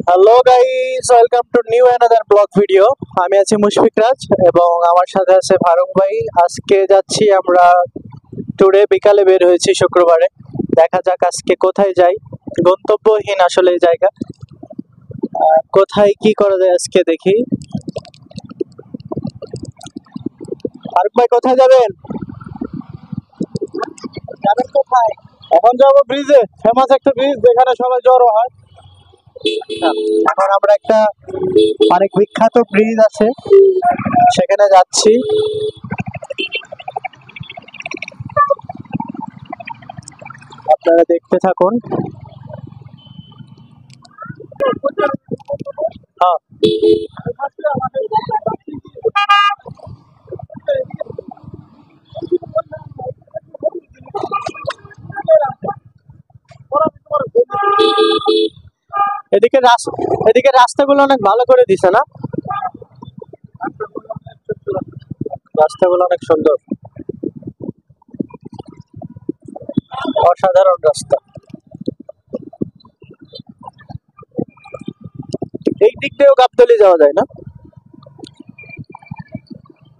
Hello guys, welcome to new another blog video. আমি আছি মুশফিক রাজ এবং আমার সাথে আছে ফারুক ভাই। আজকে যাচ্ছি আমরা ট্যুরে, বিকালে বের হয়েছি শুক্রবারে। দেখা যাক আজকে কোথায় যাই। গন্তব্যহীন আসলে এই জায়গা, কোথায় কি করা যায় আজকে দেখি। ফারুক ভাই কোথায় যাবেন? যাবেন কোথায়? এখন যাবো ব্রিজে, ফেমাস একটা ব্রিজ যেখানে সবাই জড়ো হয়। এখন আমরা একটা অনেক বিখ্যাত ব্রিজ আছে, সেখানে যাচ্ছি। আপনারা দেখতে থাকুন। হ্যাঁ, এদিকে রাস্তাগুলো অনেক ভালো করে দিছে না? রাস্তাগুলো অনেক সুন্দর, অসাধারণ রাস্তা। এই দিক দিয়েও গাবতলী যাওয়া যায় না?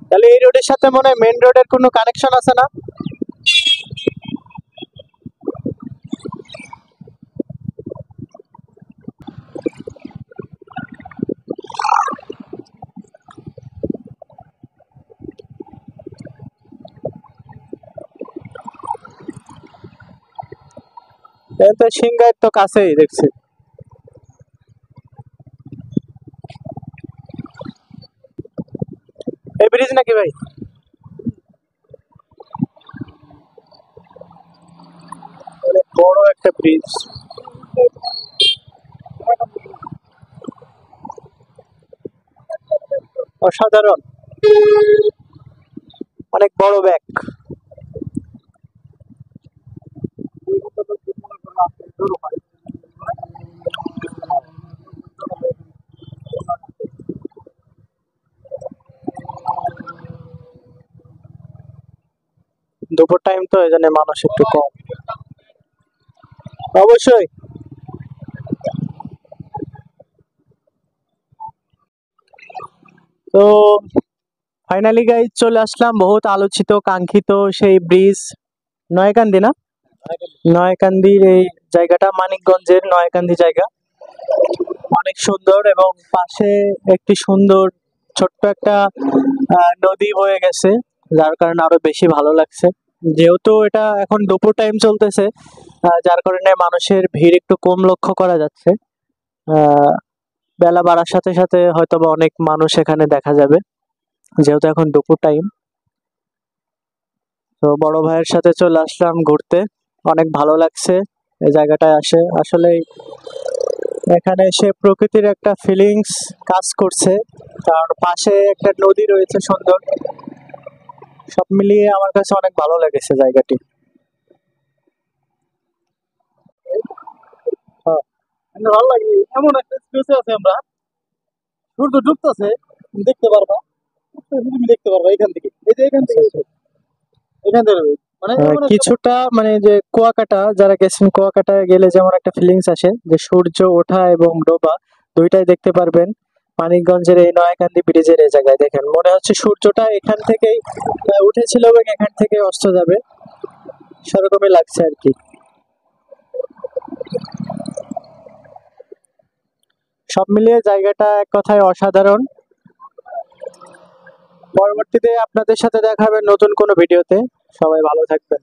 তাহলে এই রোডের সাথে মনে হয় মেন রোডের কোনো কানেকশন আছে না? সিংগাইর তো কাছেই দেখছি। এই ব্রিজ নাকি ভাই? অনেক বড় একটা ব্রিজ, অসাধারণ, অনেক বড় ব্যাগ। দুপুর টাইম তো, এই জন্য মানুষ একটু কম অবশ্যই। তো ফাইনালি গাইজ চলে আসলাম বহুত আলোচিত কাঙ্ক্ষিত সেই ব্রিজ, নয়াকান্দি না? নয়াকান্দির এই জায়গাটা, মানিকগঞ্জের নয়াকান্দি জায়গা অনেক সুন্দর, এবং পাশে একটি সুন্দর ছোট্ট একটা নদী বয়ে গেছে, যার কারণে আরো বেশি ভালো লাগছে। যেহেতু এটা এখন দুপুর টাইম চলতেছে, যার কারণে মানুষের ভিড় একটু কম লক্ষ্য করা যাচ্ছে। বেলা বাড়ার সাথে সাথে হয়তোবা অনেক মানুষ এখানে দেখা যাবে, যেহেতু এখন দুপুর টাইম। তো বড় ভাইয়ের সাথে চলে আসলাম ঘুরতে, অনেক ভালো লাগছে এই জায়গাটায় আসলে এখানে এসে প্রকৃতির একটা ফিলিংস কাজ করছে, কারণ পাশে একটা নদী রয়েছে সুন্দর। সব মিলিয়ে আমার কাছে অনেক ভালো লেগেছে জায়গাটি। ভালো লাগে, এমন একটা স্পেসে আছে আমরা, সূর্য ডুবতেছে, দেখতে পারবা। তুমি দেখতে পারবা এখান থেকে, এই যে এখান থেকে, এখান থেকে মানে কিছুটা মানে যে কুয়াকাটা, যারা গেছেন কুয়াকাটায় গেলে যেমন একটা ফিলিংস আসে, যে সূর্য ওঠা এবং ডোবা দুইটাই দেখতে পারবেন মানিকগঞ্জের এই নয়াকান্দি ব্রিজের এই জায়গায়। দেখেন মনে হচ্ছে সূর্যটা এখান থেকেই উঠেছিল এবং এখান থেকে অস্ত যাবে, সেরকমই লাগছে আর কি। সব মিলিয়ে জায়গাটা এক কথায় অসাধারণ। পরবর্তীতে আপনাদের সাথে দেখা হবে নতুন কোনো ভিডিওতে। সবাই ভালো থাকবেন।